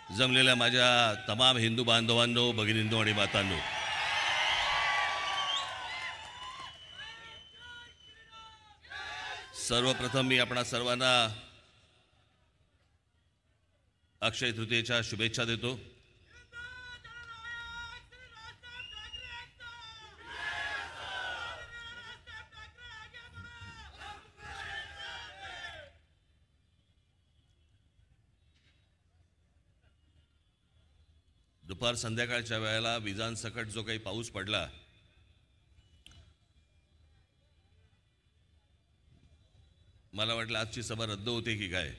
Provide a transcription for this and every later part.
जमलेल्या माझ्या तमाम हिंदू बांधवांनो, भगिनींनो आणि मातांनो, सर्वप्रथम मी आपणा सर्वांना अक्षय तृतीयेच्या शुभेच्छा देतो. दुपार संध्याकाळच्या वेळेला विजांसकट जो काही पाऊस पडला, मला वाटलं आजची सभा रद्द होते की काय.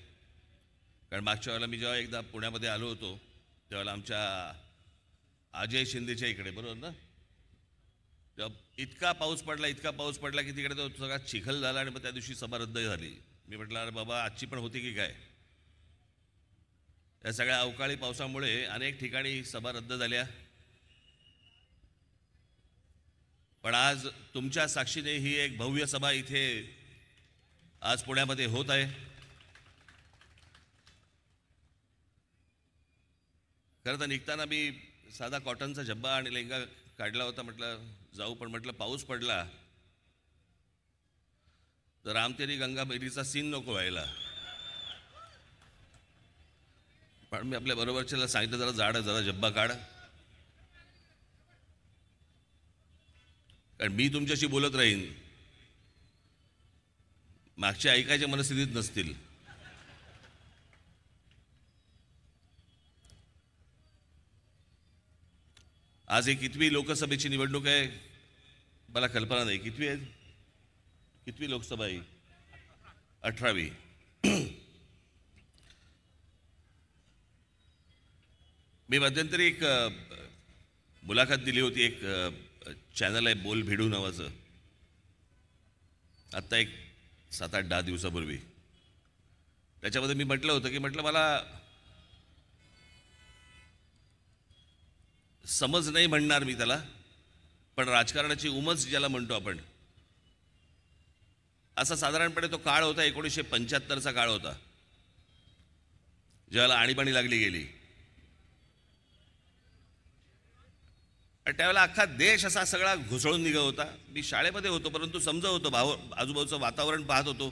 कारण मागच्या वेळेला मी जेव्हा एकदा पुण्यामध्ये आलो होतो त्यावेळेला आमच्या अजय शिंदेच्या इकडे, बरोबर ना, तेव्हा इतका पाऊस पडला की तिकडे तो सगळा चिखल झाला आणि मग त्या दिवशी सभा रद्द झाली. मी म्हटलं अरे बाबा आजची पण होती की काय. या सगळ्या अवकाळी पावसामुळे अनेक ठिकाणी सभा रद्द झाल्या. पण आज तुमच्या साक्षीने ही एक भव्य सभा इथे आज पुण्यामध्ये होत आहे. खरं तर निघताना मी साधा कॉटनचा झब्बा आणि लेंगा काढला होता, म्हटलं जाऊ, पण म्हटलं पाऊस पडला तर रामतेरी गंगा मेरीचा सीन नको व्हायला. पण मी आपल्या बरोबरच्याला सांगितलं जरा झब्बा काढ, कारण मी तुमच्याशी बोलत राहीन, मागच्या ऐकायच्या मनस्थितीत नसतील. आज एक कितवी लोकसभेची निवडणूक आहे मला कल्पना नाही. कितवी आहे, कितवी लोकसभा आहे? 18वी. मी मध्यंतरी एक मुलाखत दिली होती, एक चॅनल आहे बोल भिडू नावाचं, आत्ता एक 7-8-10 दिवसापूर्वी. त्याच्यामध्ये मी म्हटलं होतं की मला समज नाही म्हणणार मी त्याला, पण राजकारणाची उमज ज्याला म्हणतो आपण, असा साधारणपणे तो काळ होता. 1975चा काळ होता, ज्याला आणीबाणी लागली गेली. त्यावेळेला अख्खा देश असा सगळा घुसळून निघत होता. मी शाळेमध्ये होतो, परंतु समजत होतो, आजूबाजूचं वातावरण पाहत होतो.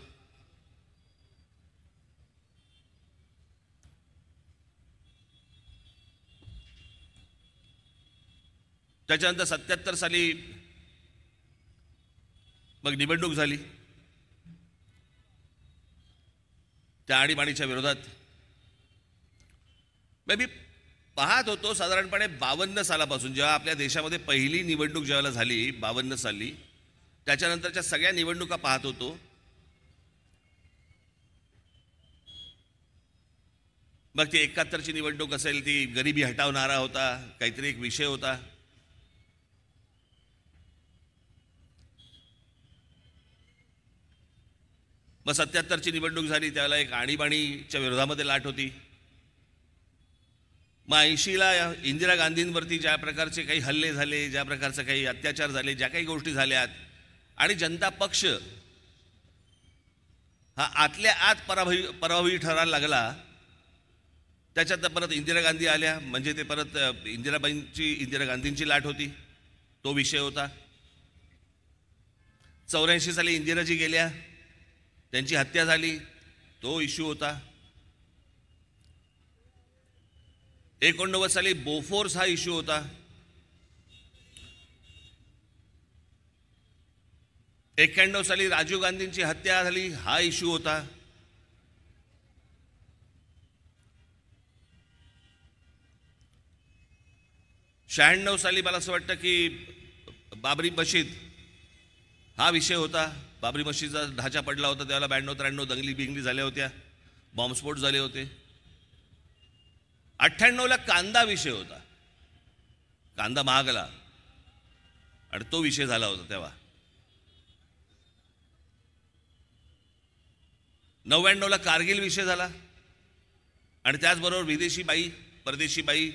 त्याच्यानंतर 77 साली मग निवडणूक झाली त्या आणीबाणीच्या विरोधात. मी पाहत होतो साधारणपणे 52 सालापासून, जेव्हा आपल्या देशामध्ये पहिली निवडणूक ज्यावेळेला झाली 52 साली, त्याच्यानंतरच्या सगळ्या निवडणुका पाहत होतो. मग ती 71ची निवडणूक असेल, ती गरिबी हटवणारा होता, काहीतरी एक विषय होता. मग 77ची निवडणूक झाली, त्यावेळेला एक आणीबाणीच्या विरोधामध्ये लाट होती. मग 80ला इंदिरा गांधींवरती ज्या प्रकारचे काही हल्ले झाले, ज्या प्रकारचे काही अत्याचार झाले, ज्या काही गोष्टी झाल्यात, आणि जनता पक्ष हा आतल्या आत पराभवी ठरायला लागला. त्याच्यात परत इंदिरा गांधी आल्या, म्हणजे ते परत इंदिरा गांधींची लाट होती, तो विषय होता. 84 साली इंदिराजी गेल्या, त्यांची हत्या झाली, तो इश्यू होता. 89 साली बोफोर्स हा इश्यू होता. 91 साली राजीव गांधींची हत्या झाली, हा इश्यू होता. '96 साली मला असं वाटतं की बाबरी मशीद हा विषय होता. बाबरी मशीदचा ढाचा पडला होता त्यावेळेला. 92-93 दंगली बिंगली झाल्या होत्या, बॉम्बस्फोट झाले होते. 98ला कांदा विषय होता, कांदा महागला आणि तो विषय झाला होता तेव्हा. 99ला कारगिल विषय झाला आणि त्याचबरोबर विदेशी बाई, परदेशी बाई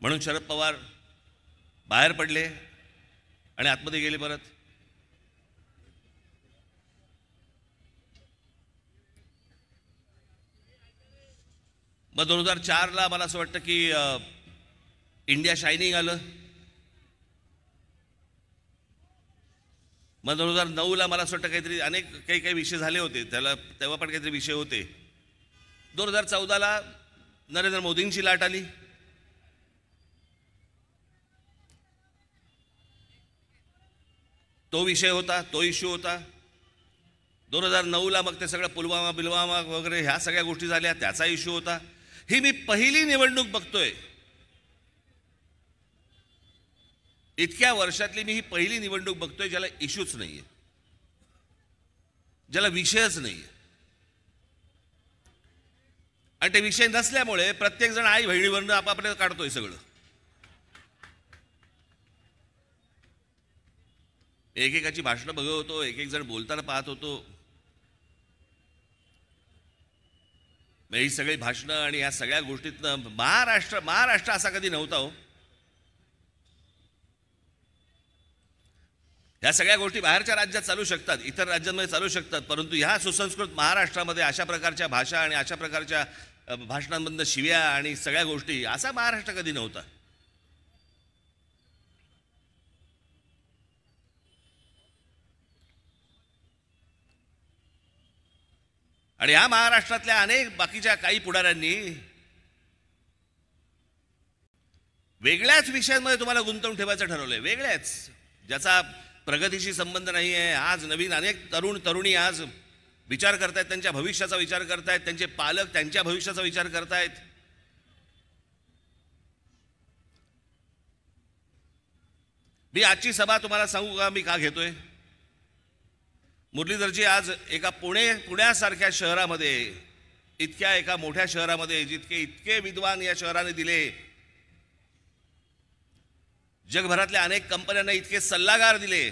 म्हणून शरद पवार बाहेर पडले आणि आतमध्ये गेले परत. मग 2004ला मला असं वाटतं की इंडिया शायनिंग आलं. मग 2009ला मला असं वाटतं काहीतरी अनेक काही विषय झाले होते, तेव्हा पण काहीतरी विषय होते. 2014ला नरेंद्र मोदींची लाट आली. तो विषय होता, तो इश्यू होता. 2009ला मग ते सगळं पुलवामा वगैरे ह्या सगळ्या गोष्टी झाल्या, त्याचा इश्यू होता. ही मी पहिली निवडणूक बघतोय, इतक्या वर्षातली मी ही पहिली निवडणूक बघतोय ज्याला इश्यूच नाहीये, ज्याला विषयच नाहीये. आणि ते विषय नसल्यामुळे प्रत्येक जण आई बहिणीवरनं आपापल्या काढतोय सगळं. एकेकाची भाषणं बघत होतो, एक जण बोलताना पाहत होतो. ही सगळी भाषणं आणि या सगळ्या गोष्टीतनं महाराष्ट्र असा कधी नव्हता हो. ह्या सगळ्या गोष्टी बाहेरच्या राज्यात चालू शकतात, इतर राज्यांमध्ये चालू शकतात, परंतु ह्या सुसंस्कृत महाराष्ट्रामध्ये अशा प्रकारच्या भाषा आणि अशा प्रकारच्या भाषणांमधनं शिव्या आणि सगळ्या गोष्टी असा महाराष्ट्र कधी नव्हता. आणि या महाराष्ट्रातल्या अनेक बाकीच्या काही पुढाऱ्यांनी वेगळ्याच विषयांमध्ये तुम्हाला गुंतवून ठेवायचं ठरवलंय, वेगळ्याच, ज्याचा प्रगतीशी संबंध नाही आहे. आज नवीन अनेक तरुणी आज विचार करतायत, त्यांच्या भविष्याचा विचार करतायत, त्यांचे पालक त्यांच्या भविष्याचा विचार करतायत. मी आजची सभा तुम्हाला सांगू का मी का घेतोय? मुरलीधरजी आज एका पुण्यासारख्या शहरामध्ये, इतक्या एका मोठ्या शहरामध्ये, इतके विद्वान या शहराने दिले, जगभरातल्या अनेक कंपन्यांना इतके सल्लागार दिले,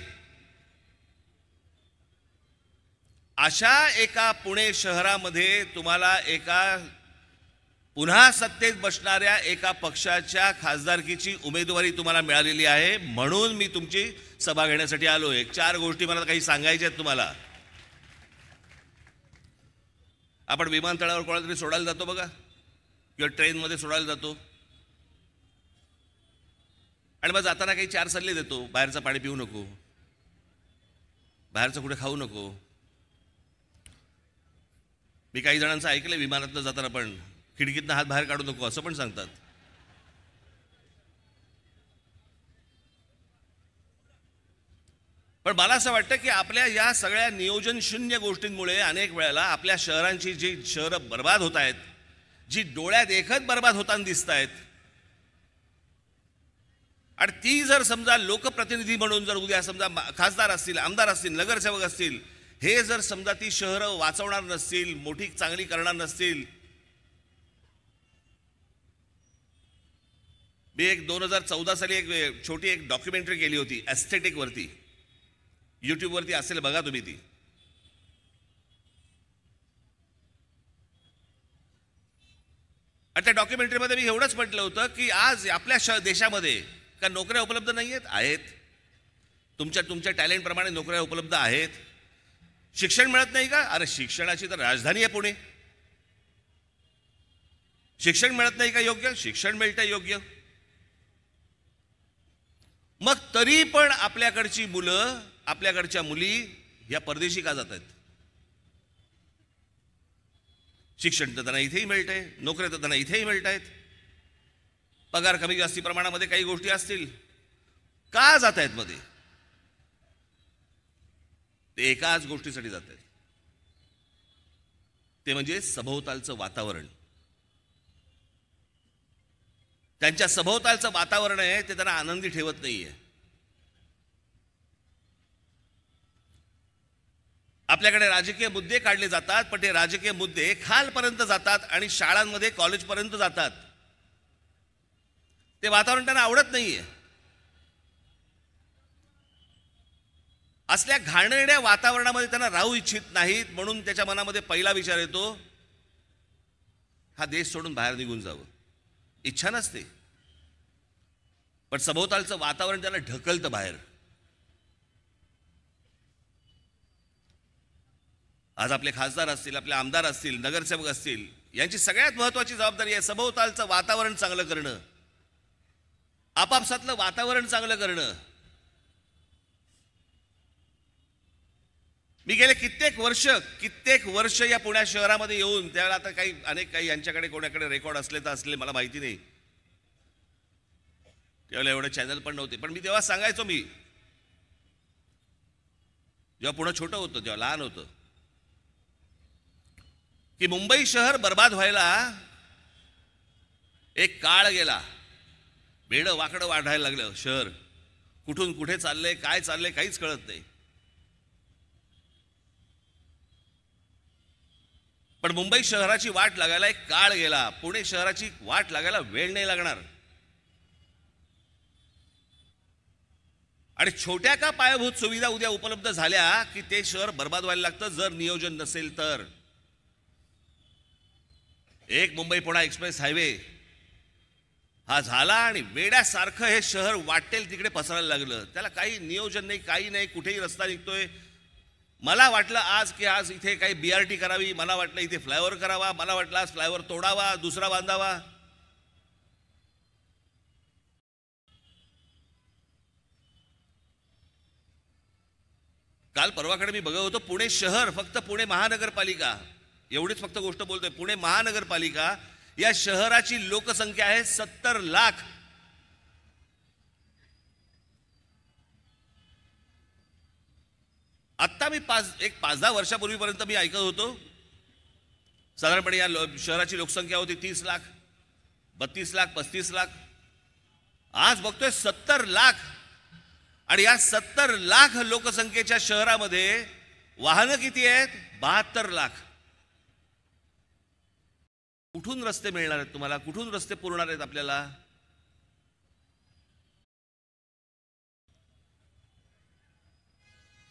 अशा एका पुणे शहरामध्ये तुम्हाला एका पुन्हा सत्तेत बसणाऱ्या एका पक्षाच्या खासदारकीची उमेदवारी तुम्हाला मिळालेली आहे. म्हणून मी तुमची सभा घेण्यासाठी आलो. 4 गोष्टी मला काही सांगायच्या आहेत तुम्हाला. आपण विमानतळावर कोणाला तरी सोडायला जातो बघा, किंवा ट्रेनमध्ये सोडायला जातो, आणि मग जाताना काही 4 सल्ले देतो. बाहेरचं पाणी पिऊ नको, बाहेरचं कुठे खाऊ नको. मी काही जणांचं ऐकलंय, विमानातनं जाताना पण खिडकीतनं हात बाहेर काढू नको असं पण सांगतात. पण मला असं वाटतं की आपल्या या सगळ्या नियोजन शून्य गोष्टींमुळे अनेक वेळेला आपल्या शहरांची जी शहरं बर्बाद होत आहेत, जी डोळ्यात देखत बर्बाद होताना दिसत आहेत, आणि ती जर समजा लोकप्रतिनिधी म्हणून जर उद्या समजा खासदार असतील, आमदार असतील, नगरसेवक असतील, हे जर समजा ती शहरं वाचवणार नसतील, मोठी चांगली करणार नसतील. मी 2014 साली एक छोटी डॉक्युमेंटरी केली होती एस्थेटिक वरती, यूट्यूबवरती असेल बघा तुम्ही ती. आणि त्या डॉक्युमेंटरीमध्ये मी एवढंच म्हटलं होतं की आज आपल्या देशामध्ये का नोकऱ्या उपलब्ध नाही आहेत. तुमच्या टॅलेंटप्रमाणे नोकऱ्या उपलब्ध आहेत. शिक्षण मिळत नाही का? अरे शिक्षणाची तर राजधानी आहे पुणे. शिक्षण मिळत नाही का योग्य? शिक्षण मिळतं योग्य. मग तरी पण आपल्याकडची मुलं, आपल्याकडच्या मुली या परदेशी का जात आहेत? शिक्षण तर त्यांना इथेही मिळतंय, नोकऱ्या तर त्यांना इथेही मिळत आहेत, पगार कमी जास्ती प्रमाणामध्ये काही गोष्टी असतील, का जात आहेत मध्ये? ते एकाच गोष्टीसाठी जात आहेत, ते म्हणजे सभोवतालचं वातावरण. त्यांच्या सभोवतालचं वातावरण आहे ते त्यांना आनंदी ठेवत नाहीये. आपल्याकडे राजकीय मुद्दे काढले जातात, पण ते राजकीय मुद्दे खालपर्यंत जातात आणि शाळांमध्ये कॉलेजपर्यंत जातात. ते वातावरण त्यांना आवडत नाहीये. असल्या घाणेरड्या वातावरणामध्ये त्यांना राहू इच्छित नाहीत. म्हणून त्याच्या मनामध्ये पहिला विचार येतो, हा देश सोडून बाहेर निघून जावं. इच्छा नसते, पण सभोवतालचं वातावरण त्याला ढकलतं बाहेर. आज आपले खासदार असतील, आपले आमदार असतील, नगरसेवक असतील, यांची सगळ्यात महत्त्वाची जबाबदारी आहे सभोवतालचं वातावरण चांगलं करणं, आपापसातलं वातावरण चांगलं करणं. मी गेले कित्येक वर्ष या पुणे शहरामध्ये येऊन, त्यावेळेला आता काही यांच्याकडे कोणाकडे रेकॉर्ड असले तर असले मला माहिती नाही, त्यावेळेला एवढे चॅनल पण नव्हते. पण मी तेव्हा सांगायचो, मी जेव्हा पुणे छोटं होतं, जेव्हा लहान होतं, की मुंबई शहर बर्बाद व्हायला एक काळ गेला. वेडं वाकडं वाढायला लागलं शहर. कुठून कुठे चाललंय, काय चाललंय काहीच कळत नाही. पण मुंबई शहराची वाट लागायला एक काळ गेला. पुणे शहराची वाट लागायला वेळ नाही लागणार. आणि छोट्या का पायाभूत सुविधा उद्या उपलब्ध झाल्या की ते शहर बर्बाद व्हायला लागतं, जर नियोजन नसेल तर. एक मुंबई पुणे एक्सप्रेस हायवे हा झाला आणि वेड्यासारखं हे शहर वाटेल तिकडे पसरायला लागलं. त्याला काही नियोजन नाही, काही नाही. कुठेही रस्ता निघतोय. मला वाटलं आज इथे काही BRT करावी, मला वाटलं इथे फ्लायओव्हर करावा, मला वाटलं आज फ्लायओव्हर तोडावा, दुसरा बांधावा. काल परवाकडे मी बघत होतो, पुणे शहर, फक्त पुणे महानगरपालिका, एवढीच फक्त गोष्ट बोलतोय, पुणे महानगरपालिका या शहराची लोकसंख्या आहे 70 लाख. आत्ता मी 5-10 वर्षापूर्वीपर्यंत मी ऐकत होतो साधारणपणे या शहराची लोकसंख्या होती 30 लाख, 32 लाख, 35 लाख. आज बघतोय 70 लाख. आणि या 70 लाख लोकसंख्येच्या शहरामध्ये वाहनं किती आहेत? 72 लाख. कुठून रस्ते मिळणार आहेत तुम्हाला? कुठून रस्ते पुरणार आहेत आपल्याला?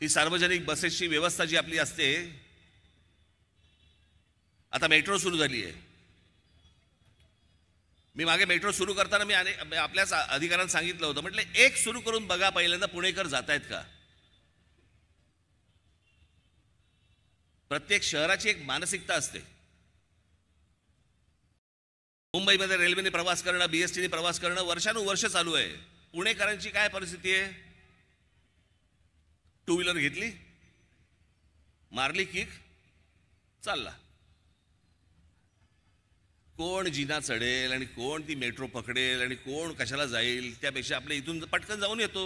ही सार्वजनिक बसेसची व्यवस्था जी आपली असते, आता मेट्रो सुरू झाली आहे. मी मागे मेट्रो सुरू करताना मी आपल्याच अधिकाऱ्यांना सांगितलं होतं, म्हटलं एक सुरू करून बघा पहिल्यांदा पुणेकर जात आहेत का. प्रत्येक शहराची एक मानसिकता असते. मुंबईमध्ये रेल्वेने प्रवास करणं, BSTने प्रवास करणं वर्षानुवर्ष चालू आहे. पुणेकरांची काय परिस्थिती आहे? टू व्हीलर घेतली, मारली किक, चालला. कोण जिना चढेल आणि कोण ती मेट्रो पकडेल आणि कोण कशाला जाईल, त्यापेक्षा आपल्या इथून पटकन जाऊन येतो.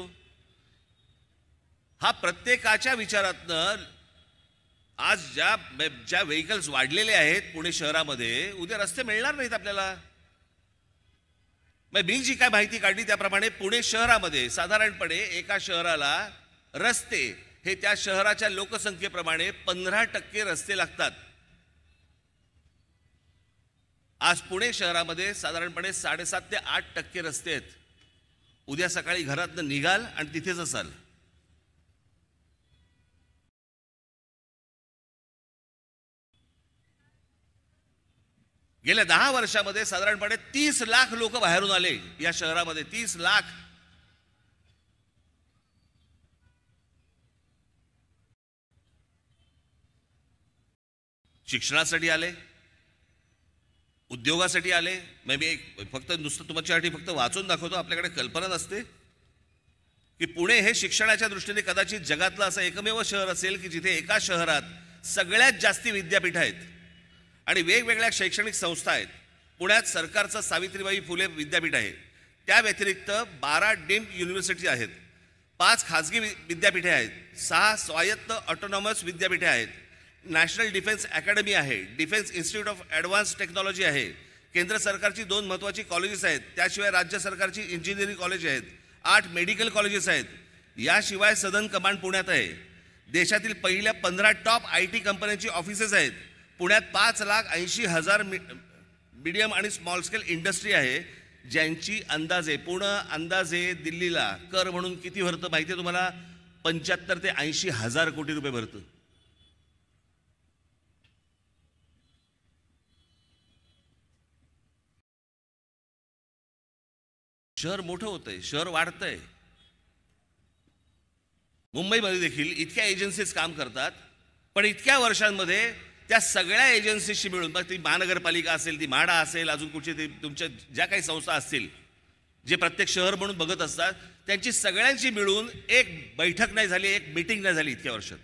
हा प्रत्येकाच्या विचारातनं आज ज्या व्हेकल्स वाढलेले आहेत पुणे शहरामध्ये, उद्या रस्ते मिळणार नाहीत आपल्याला. मी जी काय माहिती काढली त्याप्रमाणे पुणे शहरामध्ये साधारणपणे एका शहराला रस्ते हे त्या शहराच्या लोकसंख्येप्रमाणे 15% रस्ते लागतात. आज पुणे शहरामध्ये साधारणपणे 7.5 ते 8% रस्ते आहेत. उद्या सकाळी घरातनं निघाल आणि तिथेच असाल. गेल्या 10 वर्षामध्ये साधारणपणे 30 लाख लोक बाहेरून आले या शहरामध्ये. 30 लाख. शिक्षणासाठी आले, उद्योगासाठी आले. मी फक्त नुसतं तुमच्यासाठी फक्त वाचून दाखवतो. आपल्याकडे कल्पना नसते की पुणे हे शिक्षणाच्या दृष्टीने कदाचित जगातलं असं एकमेव शहर असेल की जिथे एका शहरात सगळ्यात जास्ती विद्यापीठ आहेत आणि वेगवेगळ्या शैक्षणिक संस्था आहेत. पुण्यात सरकारचं सावित्रीबाई फुले विद्यापीठ आहे. त्या व्यतिरिक्त 12 डीम्ड युनिव्हर्सिटी आहेत, 5 खाजगी विद्यापीठे आहेत, 6 स्वायत्त ऑटोनॉमस विद्यापीठे आहेत, नॅशनल डिफेन्स अकॅडमी आहे, defence institute of advance technology आहे, केंद्र सरकारची 2 महत्त्वाची कॉलेजेस आहेत, त्याशिवाय राज्य सरकारची इंजिनिअरिंग कॉलेज आहेत, 8 मेडिकल कॉलेजेस आहेत. याशिवाय सदन कमांड पुण्यात आहे. देशातील पहिल्या 15 टॉप IT कंपन्यांची ऑफिसेस आहेत. पुण्यात 5,80,000 मीडियम आणि स्मॉल स्केल इंडस्ट्री आहे, ज्यांची अंदाजे दिल्लीला कर म्हणून किती भरतं माहिती आहे तुम्हाला? 75 ते 80 हजार कोटी रुपये भरतं. शहर मोठं होतंय, शहर वाढतंय. मुंबईमध्ये देखील इतक्या एजन्सीज काम करतात पण इतक्या वर्षांमध्ये त्या सगळ्या एजन्सीशी मिळून, मग ती महानगरपालिका असेल, ती म्हाडा असेल, अजून कुठची ती तुमच्या ज्या काही संस्था असतील जे प्रत्येक शहर म्हणून बघत असतात, त्यांची सगळ्यांची मिळून एक बैठक नाही झाली, एक मीटिंग नाही झाली इतक्या वर्षात.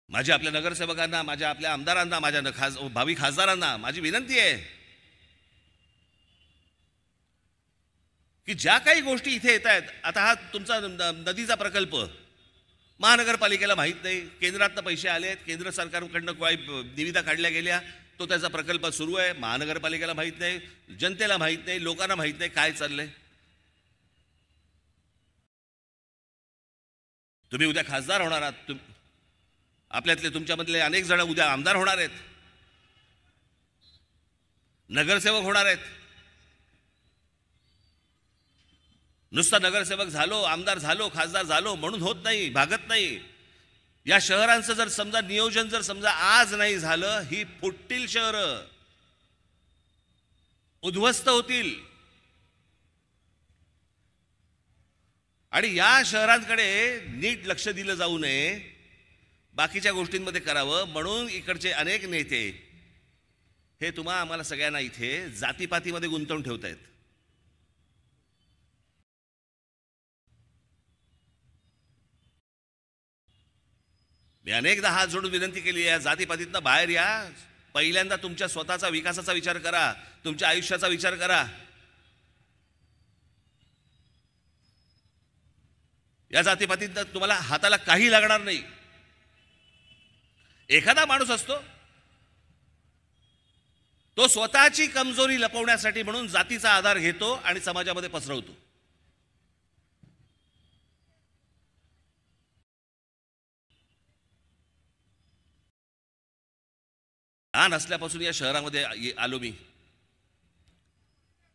माझ्या आपल्या नगरसेवकांना, माझ्या आपल्या आमदारांना, माझ्या भावी खासदारांना माझी विनंती आहे की ज्या काही गोष्टी इथे येत आहेत, आता हा तुमचा नदीचा प्रकल्प महानगरपालिकेला माहीत नाही, केंद्रातनं पैसे आले आहेत, केंद्र सरकारकडनं काही निविदा काढल्या गेल्या, तो त्याचा प्रकल्प सुरू आहे, महानगरपालिकेला माहीत नाही, जनतेला माहीत नाही, लोकांना माहीत नाही काय चाललंय. तुम्ही उद्या खासदार होणार आहात, आपल्यातले तुमच्यामधले अनेक जण उद्या आमदार होणार आहेत, नगरसेवक होणार आहेत. नुसता नगरसेवक झालो, आमदार झालो, खासदार झालो म्हणून होत नाही, भागत नाही. या शहरांचं जर समजा नियोजन जर समजा आज नाही झालं, ही फुटतील शहरं, उद्ध्वस्त होतील. आणि या शहरांकडे नीट लक्ष दिलं जाऊ नये, बाकीच्या गोष्टींमध्ये करावं म्हणून इकडचे अनेक नेते हे आम्हाला सगळ्यांना इथे जातीपातीमध्ये गुंतवून ठेवतायत. मी अनेकदा हात जोडून विनंती केली आहे, जातीपातीतनं बाहेर या, पहिल्यांदा तुमच्या स्वतःचा विकासाचा विचार करा, तुमच्या आयुष्याचा विचार करा. या जातीपातीतनं तुम्हाला हाताला काही लागणार नाही. एखादा माणूस असतो तो स्वतःची कमजोरी लपवण्यासाठी म्हणून जातीचा आधार घेतो आणि समाजामध्ये पसरवतो. लहान असल्यापासून या शहरामध्ये आलो मी,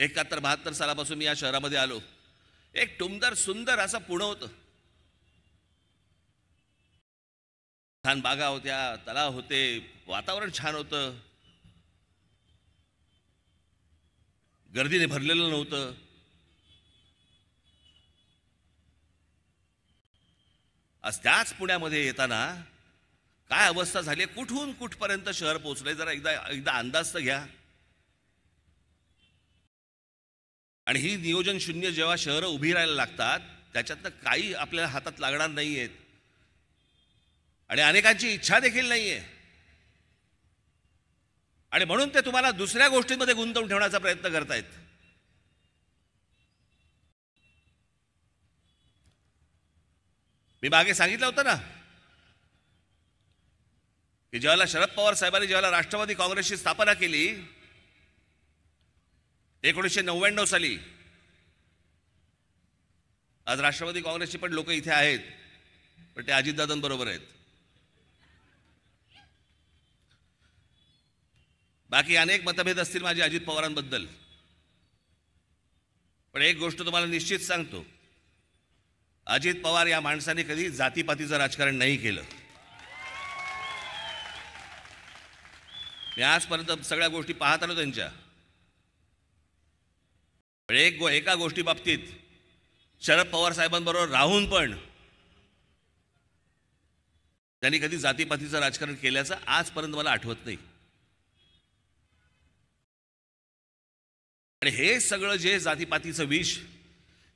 71-72 सालापासून मी या शहरामध्ये आलो. एक टुमदार सुंदर असं पुणे होतं, छान बागा होत्या, तलाव होते, वातावरण छान होतं, गर्दीने भरलेलं नव्हतं. आज त्याच पुण्यामध्ये येताना काय अवस्था झाली, कुठून कुठपर्यंत शहर पोहोचलंय, जरा एकदा अंदाज तर घ्या. आणि ही नियोजन शून्य जेव्हा शहरं उभी राहायला लागतात, त्याच्यातनं काही आपल्याला हातात लागणार नाहीयेत आणि अनेकांची इच्छा देखील नाहीये. आणि म्हणून ते तुम्हाला दुसऱ्या गोष्टींमध्ये गुंतवून ठेवण्याचा प्रयत्न करतायत. मी मागे सांगितलं होतं ना की ज्यावेळेला शरद पवार साहेबांनी ज्यावेळेला राष्ट्रवादी काँग्रेसची स्थापना केली 1999 साली, आज राष्ट्रवादी काँग्रेसची पण लोक इथे आहेत, पण ते अजितदादांबरोबर आहेत. बाकी अनेक मतभेद असतील माझे अजित पवारांबद्दल, पण एक गोष्ट तुम्हाला निश्चित सांगतो, अजित पवार या माणसाने कधी जातीपातीचं राजकारण नाही केलं. मी आजपर्यंत सगळ्या गोष्टी पाहत आलो त्यांच्या, पण एका गोष्टी बाबतीत शरद पवार साहेबांबरोबर राहून पण त्यांनी कधी जातीपातीचं राजकारण केल्याचं आजपर्यंत मला आठवत नाही. आणि हे सगळं जे जातीपातीचं विष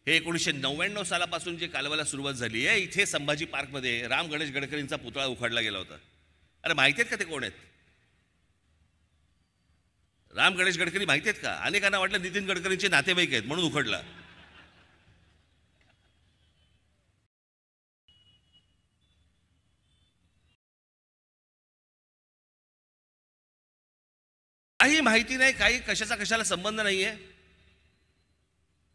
हे 1999 सालापासून जे कालवायला सुरुवात झाली आहे, इथे संभाजी पार्कमध्ये राम गणेश गडकरींचा पुतळा उखाडला गेला होता. अरे माहिती आहेत का ते कोण आहेत? राम गणेश गडकरी माहिती आहेत का? अनेकांना वाटलं नितीन गडकरींचे नातेवाईक आहेत म्हणून उखडला. काही माहिती नाही, काही कशाला संबंध नाहीये.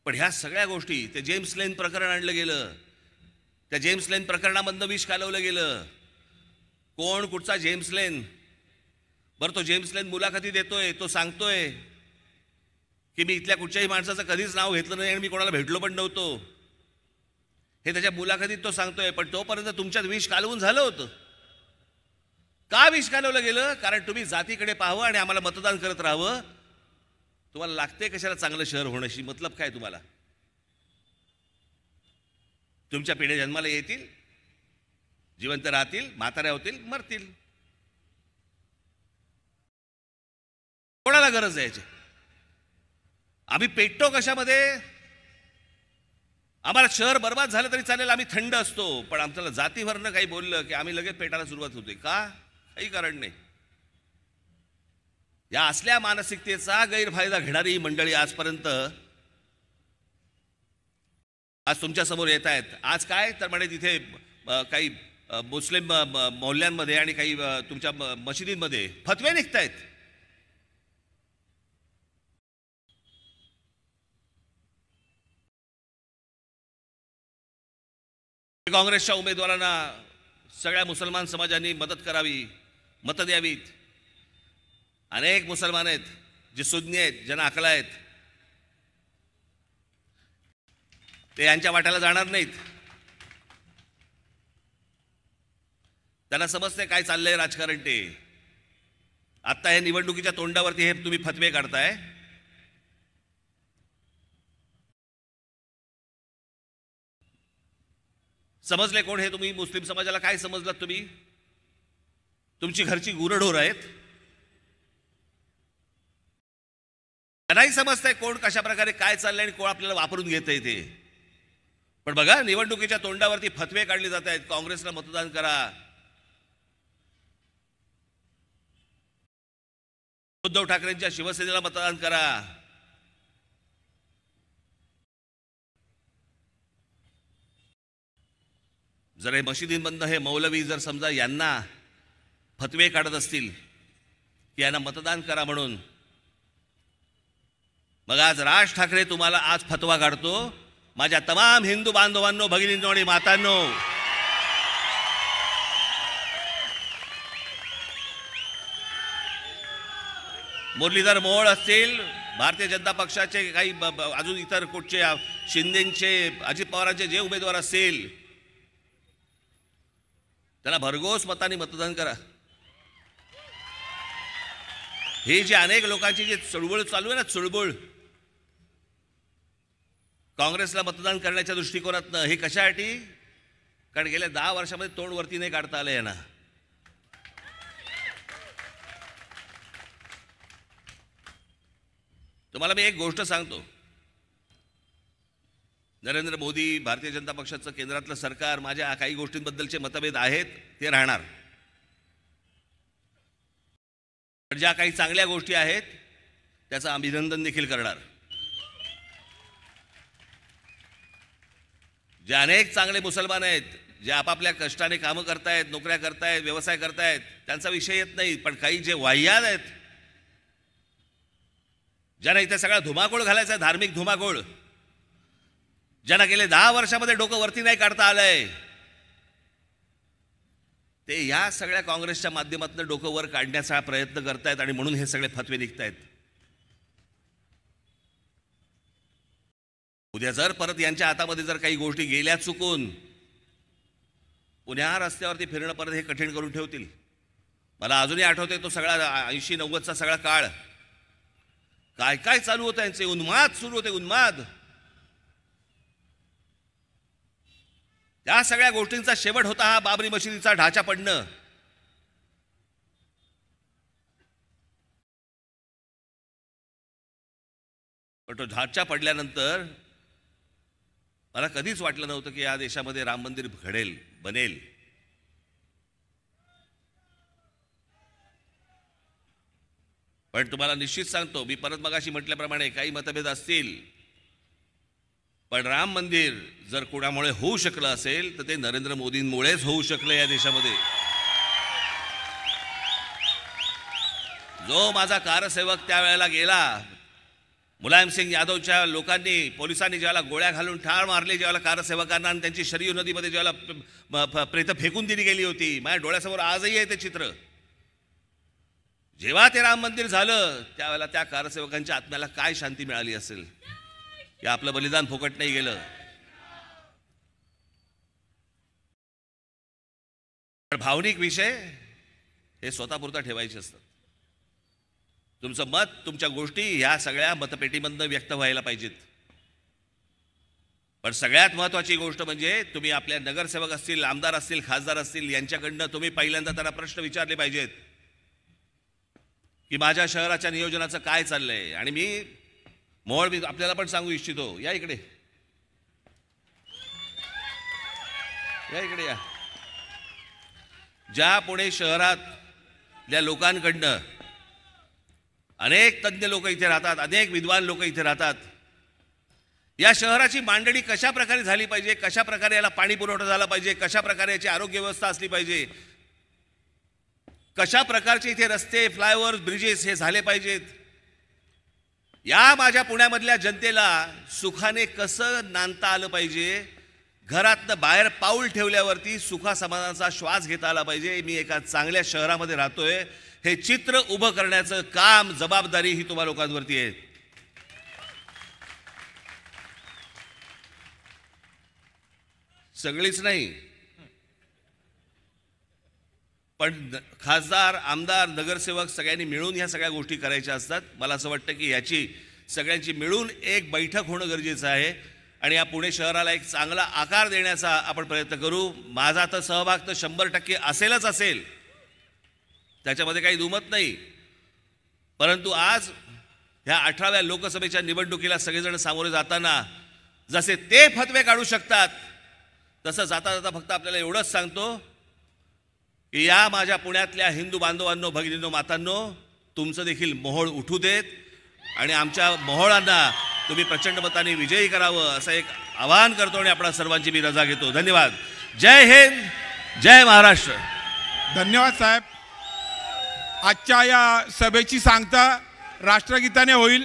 पण ह्या सगळ्या गोष्टी, ते जेम्स लेन प्रकरण आणलं गेलं, त्या जेम्स लेन प्रकरणामधनं विष कालवलं गेलं. कोण कुठचा जेम्स लेन? बरं, तो जेम्स लेन मुलाखती देतोय, तो सांगतोय की मी इथल्या कुठच्याही माणसाचं कधीच नाव घेतलं नाही आणि मी कोणाला भेटलो पण नव्हतो, हे त्याच्या मुलाखतीत तो सांगतोय. पण तोपर्यंत तुमच्यात विष कालवून झालं होतं. का विष कालवलं गेलं? कारण तुम्ही जातीकडे पाहावं आणि आम्हाला मतदान करत राहावं तुम्हाला लागते कशाला चांगलं शहर होण्याशी मतलब काय तुम्हाला? तुमच्या पिढ्या जन्माला येतील, जिवंत राहतील, म्हाताऱ्या होतील, मरतील. कोणाला गरज आहे याची? आम्ही पेटतो कशामध्ये? आम्हाला शहर बर्बाद झालं तरी चालेल, आम्ही थंड असतो, पण आमच्याला जातीवरनं काही बोललं की आम्ही लगेच पेटायला सुरुवात होते. का? काही कारण नाही. या असल्या मानसिकतेचा गैरफायदा घेणारी मंडळी आजपर्यंत आज तुमच्या समोर येत आहेत. आज काय तर म्हणे तिथे काही मुस्लिम मोहल्ल्यांमध्ये आणि काही तुमच्या मशिदींमध्ये फतवे निघतायत. काँग्रेसच्या उमेदवारांना सगळ्या मुसलमान समाजांनी मदत करावी, मतं द्यावीत. अनेक मुसलमान आहेत जे सुज्ञ आहेत, ज्यांना अकला आहेत, ते यांच्या वाट्याला जाणार नाहीत. त्यांना समजते काय चाललंय राजकारण. ते आत्ता हे निवडणुकीच्या तोंडावरती हे तुम्ही फतवे काढताय. समजले कोण हे तुम्ही? मुस्लिम समाजाला काय समजलात तुम्ही? तुमची घरची गुरढोर आहेत. त्यांनाही समजतंय कोण कशा प्रकारे काय चाललंय आणि कोण आपल्याला वापरून घेतंय ते. पण बघा, निवडणुकीच्या तोंडावरती फतवे काढले जात आहेत. काँग्रेसला मतदान करा, उद्धव ठाकरेंच्या शिवसेनेला मतदान करा. जर हे मशिदींमधनं हे मौलवी जर समजा यांना फतवे काढत असतील की यांना मतदान करा म्हणून, मग आज राज ठाकरे तुम्हाला आज फतवा काढतो. माझ्या तमाम हिंदू बांधवांनो, भगिनींनो आणि मातांनो, मुरलीधर मोहोळ असतील, भारतीय जनता पक्षाचे काही अजून इतर कुठचे शिंदेचे, अजित पवारांचे जे उमेदवार असतील, त्यांना भरघोस मतांनी मतदान करा. ही जी अनेक लोकांची जी चळवळ चालू आहे ना, चळवळ काँग्रेसला मतदान करण्याच्या दृष्टिकोनातनं, हे कशासाठी? कारण गेल्या 10 वर्षामध्ये तोंड वरती नाही काढता आलं यांना. तुम्हाला मी एक गोष्ट सांगतो, नरेंद्र मोदी, भारतीय जनता पक्षाचं केंद्रातलं सरकार, माझ्या काही गोष्टींबद्दलचे मतभेद आहेत, ते राहणार. पण ज्या काही चांगल्या गोष्टी आहेत त्याचं अभिनंदन देखील करणार. जे अनेक चांगले मुसलमान आहेत, जे आपापल्या कष्टाने कामं करतायत, नोकऱ्या करतायत, व्यवसाय करतायत, त्यांचा विषय येत नाही. पण काही जे वाह्यात आहेत, ज्यांना इथे सगळा धुमाकूळ घालायचा, धार्मिक धुमाकूळ, ज्यांना गेले 10 वर्षामध्ये डोकं वरती नाही काढता आलंय, ते या सगळ्या काँग्रेसच्या माध्यमातून डोकं वर काढण्याचा प्रयत्न करतायत आणि म्हणून हे सगळे फतवे निघतायत. उद्या जर परत यांच्या हातामध्ये जर काही गोष्टी गेल्या चुकून, पुण्या रस्त्यावरती फिरणं परत हे कठीण करून ठेवतील. मला अजूनही आठवतंय तो सगळा 80-90चा सगळा काळ, काय काय चालू होतं यांचे, उन्माद सुरू होते, उन्माद. त्या सगळ्या गोष्टींचा शेवट होता हा बाबरी मशिदीचा ढाचा पडणं. पण तो ढाचा पडल्यानंतर मला कधीच वाटलं नव्हतं की या देशामध्ये राम मंदिर घडेल, बनेल. पण तुम्हाला निश्चित सांगतो, मी परत मगाशी म्हटल्याप्रमाणे काही मतभेद असतील, पण राम मंदिर जर कोणामुळे होऊ शकलं असेल तर ते नरेंद्र मोदींमुळेच होऊ शकलं या देशामध्ये. जो माझा कारसेवक त्यावेळेला गेला, मुलायम सिंग यादवच्या लोकांनी, पोलिसांनी ज्याला गोळ्या घालून ठार मारले, ज्याला कारसेवकांना, आणि त्यांची शरयू नदीमध्ये ज्याला प्रेत फेकून दिली गेली होती, माझ्या डोळ्यासमोर आजही आहे ते चित्र. जेव्हा ते राम मंदिर झालं त्यावेळेला त्या कारसेवकांच्या आत्म्याला काय शांती मिळाली असेल की आपलं बलिदान फुकट नाही गेलं. पण भावनिक विषय हे स्वतःपुरता ठेवायचे असतात. तुमचं मत, तुमच्या गोष्टी ह्या सगळ्या मतपेटीमधनं व्यक्त व्हायला पाहिजेत. पण सगळ्यात महत्त्वाची गोष्ट म्हणजे तुम्ही आपल्या नगरसेवक असतील, आमदार असतील, खासदार असतील यांच्याकडनं तुम्ही पहिल्यांदा त्यांना प्रश्न विचारले पाहिजेत की माझ्या शहराच्या नियोजनाचं काय चाललंय. आणि मी आपल्याला पण सांगू इच्छितो, या इकडे या. ज्या पुणे शहरातल्या लोकांकडनं अनेक तज्ज्ञ लोक इथे राहतात, अनेक विद्वान लोक इथे राहतात, या शहराची मांडणी कशा प्रकारे झाली पाहिजे, कशा प्रकारे याला पाणी पुरवठा झाला पाहिजे, कशा प्रकारे याची आरोग्य व्यवस्था असली पाहिजे, कशा प्रकारचे इथे रस्ते, फ्लायओव्हर्स, ब्रिजेस हे झाले पाहिजेत, या माझ्या पुण्यामधल्या जनतेला सुखाने कसं नांदता आलं पाहिजे, घरातनं बाहेर पाऊल ठेवल्यावरती सुखासमाधानाचा श्वास घेता आला पाहिजे. मी एका चांगल्या शहरामध्ये राहतोय हे चित्र उभं करण्याचं काम, जबाबदारी ही तुम्हा लोकांवरती आहे. सगळीच नाही, पण खासदार, आमदार, नगरसेवक सगळ्यांनी मिळून ह्या सगळ्या गोष्टी करायच्या असतात. मला असं वाटतं की याची सगळ्यांची मिळून एक बैठक होणं गरजेचं आहे आणि या पुणे शहराला एक चांगला आकार देण्याचा आपण प्रयत्न करू. माझा तर सहभाग तर 100% असेलच असेल, त्याच्यामध्ये काही दुमत नाही. परंतु आज ह्या 18व्या लोकसभेच्या निवडणुकीला सगळेजण सामोरे जाताना जसे ते फतवे काढू शकतात, तसं जाता जाता फक्त आपल्याला एवढंच सांगतो की या माझ्या पुण्यातल्या हिंदू बांधवांनो, भगिनींनो, मातांनो, तुमचं देखील मोहोळ उठू देत आणि आमच्या मोहोळांना तुम्ही प्रचंड मताने विजयी करावं असं एक आवाहन करतो आणि आपणा सर्वांची मी रजा घेतो. धन्यवाद. जय हिंद, जय महाराष्ट्र. धन्यवाद साहेब. आजच्या या सभेची सांगता राष्ट्रगीताने होईल.